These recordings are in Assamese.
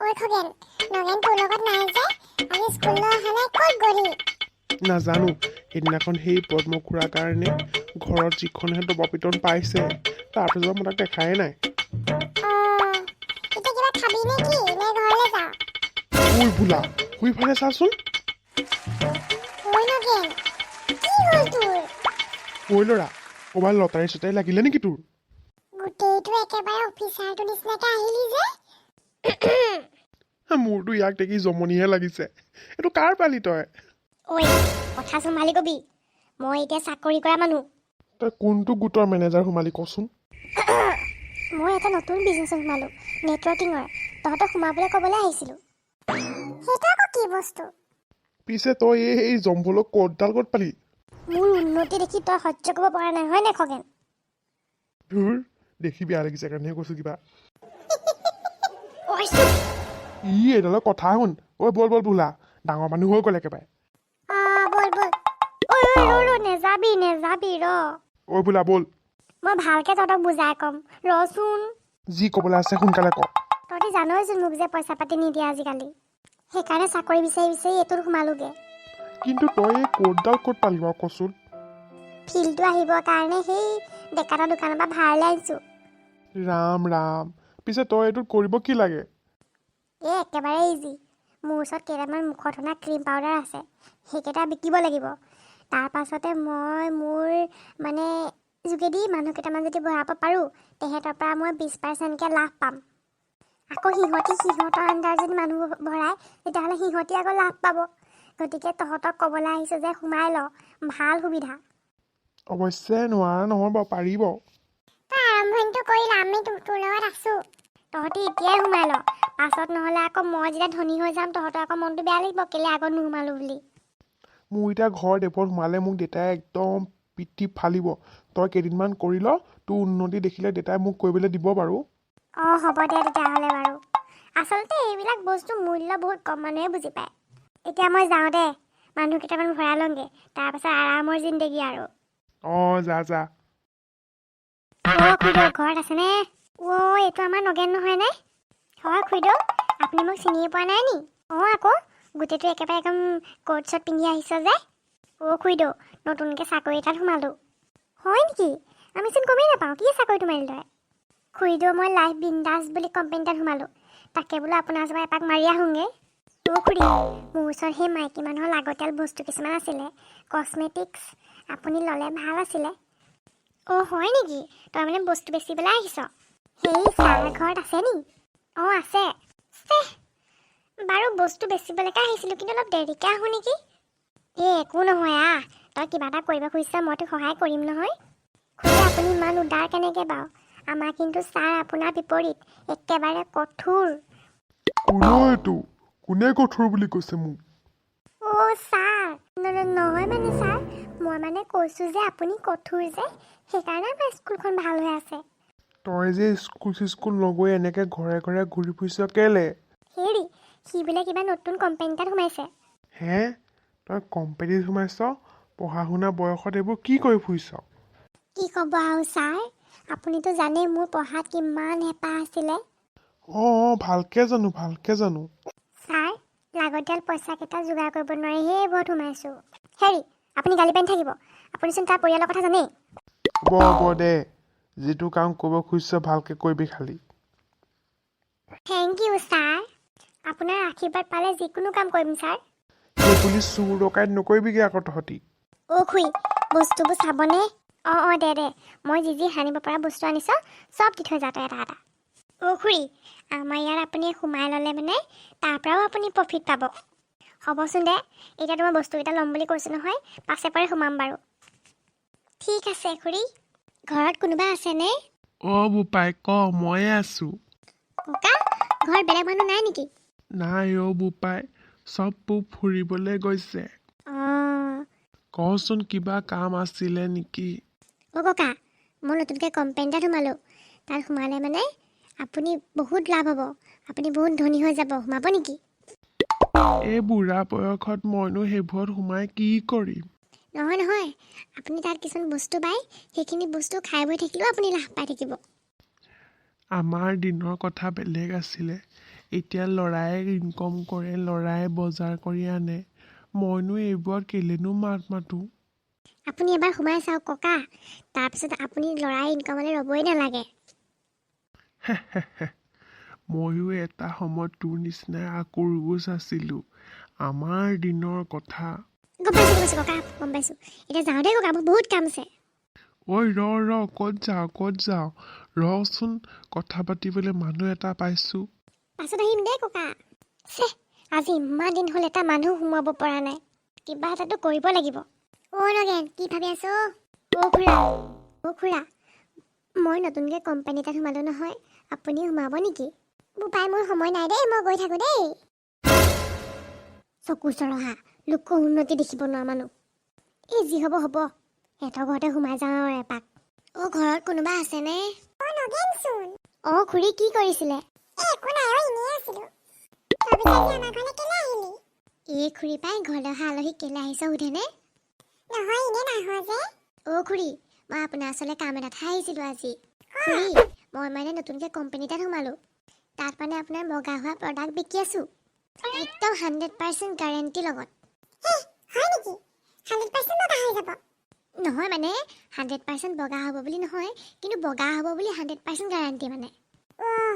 ঐ খগেন, নগেন তোৰ লগত নাই যে, আজি স্কুললৈ অহা নাই, ক'ত গ'লি? নাজানো সেইদিনাখন সেই পদ্ম খুৰাৰ কাৰণে ঘৰত যিখনহে দবাপিটন পাইছে তাৰপিছত মই তাক দেখাই নাই। অঁ, এতিয়া কিবা খাবি নে কি? নে ঘৰলৈ যাওঁ? ঐ বোলা শুইফালে চাচোন। ঐ নগেন, কি হ'ল তোৰ? ঐ ল'ৰা, ক'ৰবাত লটাৰী চটাৰী লাগিলে নেকি তোৰ? গোটেইটো একেবাৰে অফিচাৰটোৰ নিচিনাকে আহিলি যে। মোৰতো ইয়াক দেখি জমনিহে লাগিছে। এইটো কাৰ পালি তই? ঐ, কথা চম্ভালি কবি। মই এতিয়া চাকৰি কৰা মানুহ। তই কোনটো গোটৰ মেনেজাৰ সোমালি কচোন? মই এটা নতুন বিজনেছত সোমালোঁ, নেটৱৰ্কিঙৰ। তহঁতক সোমাবলৈ ক'বলৈ আহিছিলোঁ। সেইটো আকৌ কি বস্তু? পিছে তই এই জম্ভলক ক'তডাল ক'ত পালি? মোৰ উন্নতি দেখি তই সহ্য কৰিব পৰা নাই হয় নাই খগেন? ধুৰ, দেখি বেয়া লাগিছে কাৰণেহে কৈছো কিবা। এইডালৰ কথা শুন। ঐ বল বল বোলা, ডাঙৰ মানুহ হৈ গ'ল একেবাৰে। ব'ল ব'ল। ঐ নেযাবি ৰ। ঐ বোলা বল। মই ভালকৈ তহঁতক বুজাই ক'ম, ৰচোন। যি ক'বলৈ আছে সোনকালে ক। তহঁতি জানইচোন মোক যে পইচা পাতি নিদিয়ে আজিকালি। সেইকাৰণে চাকৰি বিচাৰি বিচাৰি এইটোত সোমালোগে। কিন্তু তই এই ক'তডাল ক'ত পালি বাৰু কচোন? ফিল্ডটো আহিবৰ কাৰণে সেই ডেকাতৰ দোকানৰ পৰা ভাড়ালৈ আনিছোঁ। ৰাম ৰাম, পিছে তই এইটোত কৰিব কি লাগে? এই একেবাৰে ইজি। মোৰ ওচৰত কেইটামান মুখত সনা ক্ৰীম পাউডাৰ আছে, সেইকেইটা বিকিব লাগিব। তাৰ পাছতে মই মোৰ যোগেদি মানুহ কেইটামান যদি ভৰাব পাৰোঁ, তেহেঁতৰ পৰা মই 20% লাভ পাম। আকৌ সিহঁতৰ আণ্ডাৰ যদি মানুহ ভৰায়, তেতিয়াহ'লে সিহঁতি আকৌ লাভ পাব। গতিকে তহঁতক ক'বলৈ আহিছোঁ যে সোমাই ল, ভাল সুবিধা। অৱশ্যে নোৱাৰা নহয় বাৰু, পাৰিব। তই আৰম্ভণিটো কৰিলা, আমি তোৰ লগত আছোঁ। তহঁতি এতিয়াই সোমাই ল, পাছত নহ'লে আকৌ মই যেতিয়া ধনী হৈ যাম, তহঁতৰ আকৌ মনটো বেয়া লাগিব কেলৈ আগত নোসোমালোঁ বুলি। মোৰ এতিয়া ঘৰ দেপত সোমালে মোক দেউতাই একদম পিঠি ফালিব। তই কেইদিনমান কৰি ল, তোৰ উন্নতি দেখিলে দেউতাই মোক কৰিবলৈ দিব বাৰু। অঁ হ'ব দে তেতিয়াহ'লে বাৰু। আচলতে এইবিলাক বস্তু মূল্য বহুত কম মানুহে বুজি পায়। এতিয়া মই যাওঁ দে, মানুহ কেইটামান ভৰাই লওঁগৈ, তাৰপাছত আৰামৰ জিন্দগী আৰু। অঁ যা যা। খুৰীদেউ ঘৰত আছেনে? এইটো আমাৰ নগেন নহয়নে? হয় খুৰীদেউ, আপুনি মোক চিনিয়ে পোৱা নাই নি? অঁ আকৌ, গোটেইটো একেবাৰে একদম কোট চট পিন্ধি আহিছ যে। খুৰীদেউ, নতুনকৈ চাকৰি এটাত সোমালোঁ। হয় নেকি? আমিচোন গমেই নাপাওঁ, কি চাকৰিটো মাৰিলি তই? খুৰীদেউ, মই লাইফ বিন্দাছ বুলি কোম্পানী এটাত সোমালোঁ। তাকে বোলো আপোনাৰ ওচৰত এপাক মাৰি আহোঁগৈ। খুৰী, মোৰ ওচৰত সেই মাইকী মানুহৰ লাগতিয়াল বস্তু কিছুমান আছিলে, কচমেটিক্স। আপুনি ল'লে ভাল আছিলে। হয় নেকি? তই বস্তু বেচি পেলাই আহিছ? সেই ছাৰ ঘৰত আছে নি? আছে। বাৰু বস্তু বেচিবলৈকে আহিছিলোঁ, কিন্তু অলপ দেৰিকৈ আহোঁ নেকি? একো নহয় আহ, তই কিবা এটা কৰিব খুজিছ মইতো সহায় কৰিম নহয়। খুৰী, আপুনি ইমান উদাৰ কেনেকৈ বাৰু? আমাৰ কিন্তু ছাৰ আপোনাৰ বিপৰীত, একেবাৰে কঠোৰ। কোনে এইটো? কোনে কঠোৰ বুলি কৈছে মোক? ছাৰ নহয় ছাৰ, মই কৈছোঁ যে আপুনি কঠোৰ যে, সেইকাৰণে আমাৰ স্কুলখন ভাল হৈ আছে। তই যে স্কুল নগৈ এনেকে ঘৰে ঘৰে ঘূৰি ফুৰিছ কেলে? হেৰি, সি বোলে কিবা নতুন কোম্পানী এটাত সোমাইছে। হে? তই কোম্পানীত সোমাইছ? পঢ়া শুনা বয়সত এইবোৰ কি কৰি ফুৰিছ? কি ক'ব আৰু ছাৰ, আপুনিতো জানেই মোৰ পঢ়াত কিমান হেঁপাহ আছিলে। ভালকে জানো। ছাৰ, লাগতিয়াল পইচাকেইটা যোগাৰ কৰিব নোৱাৰি সেইবোৰত সোমাইছোঁ। হেৰি, আপুনি গালি পানি থাকিব, আপুনিচোন তাৰ পৰিয়ালৰ কথা জানেই। হ'ব দে, যিটো কাম কৰিব খুজিছ ভালকে কৰিবি খালি। থেংক ইউ ছাৰ, আপোনাৰ আশীৰ্বাদ পালে যিকোনো কাম কৰিম ছাৰ। সেই বুলি চুৰ ডকাইত নকৰিবিগে আকৌ তহঁতি। খুৰী, বস্তুবোৰ চাবনে? দে, মই যি সানিব পৰা বস্তু আনিছ চব দি থৈ যা তই এটা এটা। খুৰী, আমাৰ ইয়াত আপুনি সোমাই ল'লে তাৰ পৰাও আপুনি প্ৰফিট পাব। হ'বচোন দে, এতিয়াতো মই বস্তুকেইটা ল'ম বুলি কৈছোঁ নহয়, পাছে পৰে সোমাম বাৰু। ঠিক আছে খুৰী। ঘৰত কোনোবা আছেনে? বোপাই ক, ময়ে আছো। ককা, ঘৰত বেলেগ মানুহ নাই নেকি? নাই বোপাই, চববোৰ ফুৰিবলৈ গৈছে। কচোন কিবা কাম আছিলে নেকি? ককা, মই নতুনকৈ কোম্পানী এটাত সোমালোঁ। তাত সোমালে আপুনি বহুত লাভ হ'ব, আপুনি বহুত ধনী হৈ যাব। সোমাব নেকি? এই বুঢ়া বয়সত মইনো সেইবোৰত সোমাই কি কৰিম? নহয়, আপুনি তাত কিছুমান বস্তু পায়, সেইখিনি বস্তু খাই বৈ থাকিলেও আপুনি লাভ পাই থাকিব। আমাৰ দিনৰ কথা বেলেগ আছিলে, এতিয়া ল'ৰাই ইনকম কৰে, ল'ৰাই বজাৰ কৰি আনে, মইনো এইবোৰত কেলেনো মাত মাতো। আপুনি এবাৰ সোমাই চাওক ককা, তাৰপিছত আপুনি ল'ৰাই ইনকামলৈ ৰ'বই নালাগে। ময়ো এটা সময়ত তোৰ নিচিনাই আকুৰগোজ আছিলোঁ। আমাৰ দিনৰ কথা। গম পাইছোঁ ককা, গম পাইছোঁ। এতিয়া যাওঁ দেই ককা, মোৰ বহুত কাম আছে। ঐ ক'ত যাওঁ ৰচোন, কথা পাতিবলৈ মানুহ এটা পাইছোঁ। পাছত আহিম দেই ককা। আজি ইমান দিন হ'ল এটা মানুহ সোমাব পৰা নাই, কিবা এটাতো কৰিব লাগিব। নগেন, কি ভাবি আছো? খুৰা, মই নতুনকৈ কোম্পানী এটাত সোমালোঁ নহয়, আপুনি সোমাব নেকি? বোপাই, মোৰ সময় নাই দেই, মই গৈ থাকোঁ দেই। চকু চৰহা, লোকৰ উন্নতি দেখিব নোৱাৰা মানুহ। এই যি হ'ব হ'ব, সিহঁতৰ ঘৰতে সোমাই যাওঁ আৰু এপাক। ঘৰত কোনোবা আছেনে? নগেনচোন। খুৰী কি কৰিছিলে? একো নাই, এনেই আছিলো। তই পিছে আজি আমাৰ ঘৰলৈ কেলে আহিলি? এই খুৰী পাই, ঘৰলৈ অহা আলহীক কেলে আহিছ সোধেনে? নহয়, এনেই নাহ যে। খুৰী, মই আপোনাৰ ওচৰলৈ কাম এটাতহে আহিছিলোঁ আজি। খুৰী, মই মানে নতুনকৈ কোম্পানী এটাত সোমালোঁ। তাত মানে আপোনাৰ বগা হোৱা প্ৰডাক্ট বিকি আছোঁ, একদম 100% গেৰাণ্টিৰ লগত। হয় নেকি? 100% বগা হৈ যাব? নহয় মানে 100% বগা হ'ব বুলি নহয়, কিন্তু বগা হ'ব বুলি 100% গেৰাণ্টি মানে।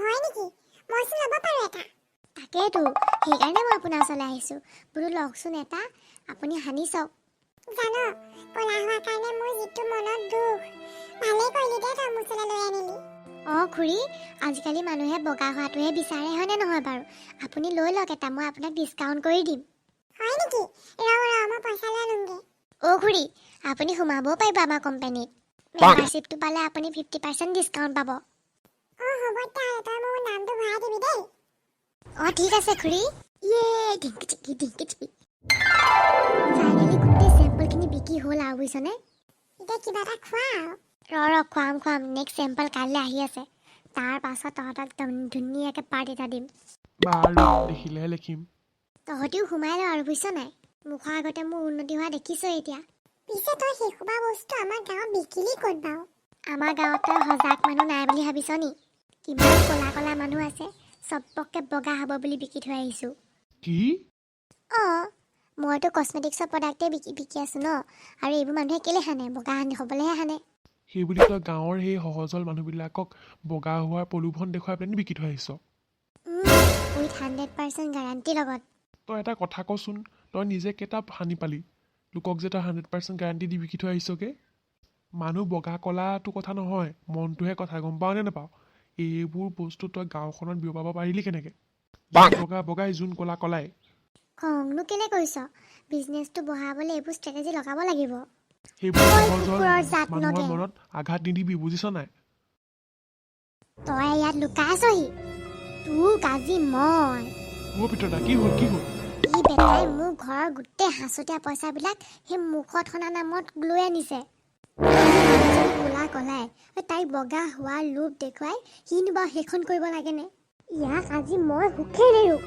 হয় নেকি? মইচোন ল'ব পাৰোঁ এটা। তাকেইতো, সেইকাৰণে মই আপোনাৰ ওচৰলৈ আহিছোঁ। বোলো লওকচোন এটা, আপুনি সানি চাওক। জান, ক'লা হোৱাৰ কাৰণে মোৰ যিটো মনত দুখ, ভালেই কৰিলি দে তই মোৰ ওচৰলৈ লৈ আনিলি। খুৰী, আজিকালি মানুহে বগা হোৱাটোহে বিচাৰে, হয়নে নহয় বাৰু? আপুনি লৈ লওক এটা, মই আপোনাক ডিছকাউণ্ট কৰি দিম। হয় নেকি? মই পইচা লৈ আনোংগে। খুৰী, আপুনি সোমাবও পাৰিব আমাৰ কোম্পানীত। মেম্বাৰশ্বিপটো পালে আপুনি 50% ডিছকাউণ্ট পাব। হ'ব তেতিয়াহ'লে তই মোৰ নামটো ভৰাই দিবি দেই। ঠিক আছে খুৰী। ঢিংকি চিকি। ফাইনেলি গোটেই চেম্পলখিনি বিক্ৰী হ'ল আৰু বুজিছনে? এতিয়া কিবা এটা খোৱা ৰ খুৱাম। নেক্সট চেম্পল কাইলৈ আহি আছে। তাৰ পাছত তহঁতক একদম ধুনীয়াকৈ পাৰ্টি এটা দিম। বাৰু, দেখিলেহে লিখিম। তহঁতিও সোমাই ল আৰু বুজিছ নাই? মুখৰ আগতে মোৰ উন্নতি হোৱা দেখিছই এতিয়া। পিছে তই সেইসোপা বস্তু আমাৰ গাঁৱত বিকিলি ক'ত বাৰু? আমাৰ গাঁৱত তই সজাগ মানুহ নাই বুলি ভাবিছ নি? কিমান ক'লা মানুহ আছে, চবকে বগা হ'ব বুলি বিকি থৈ আহিছোঁ। কি? মইতো কচমেটিক্সৰ প্ৰডাক্টেই বিকি আছোঁ ন, আৰু এইবোৰ মানুহে কেলে সানে? বগা হ'বলৈহে সানে। সেইবুলি তই গাঁৱৰ সেই সহজল মানুহবিলাকক বগা হোৱাৰ প্ৰলোভন দেখুৱাই পেলাই বিকি থৈ আহিছ? উইথ 100% গেৰাণ্টিৰ লগত। তই এটা কথা কচোন, তই নিজে কেইটা হানি পালি? লোকক যে তই 100% গেৰাণ্টি দি বিকি থৈ আহিছগে? মানুহ বগা কলাটো কথা নহয়, মনটোহে কথা, গম পাৱ নে নাপাৱ? এইবোৰ বস্তু তই গাঁওখনত বিয়পাব পাৰিলি কেনেকে? বগাই যোন কলাই। খংনো কেলে কৰিছ? বিজনেছটো বঢ়াবলৈ এইবোৰ ষ্ট্ৰেটেজি লগাব লাগিব। সেইবোৰ কুকুৰৰ জাত মানুহৰ নগেন। মনত আঘাত নিদিবি, বুজিছ নাই? তই ইয়াত লুকাই আছহি, তোক আজি মই। পিতৰদা, কি হ'ল? ই বেটাই মোৰ ঘৰৰ গোটেই সাঁচতীয়া পইচাবিলাক সেই মুখত সনা নামত লৈ আনিছে। কলাই তাইক বগা হোৱাৰ লোভ দেখুৱাই সিনো বাৰু সেইখন কৰিব লাগেনে? ইয়াক আজি মই সুখে নেৰো।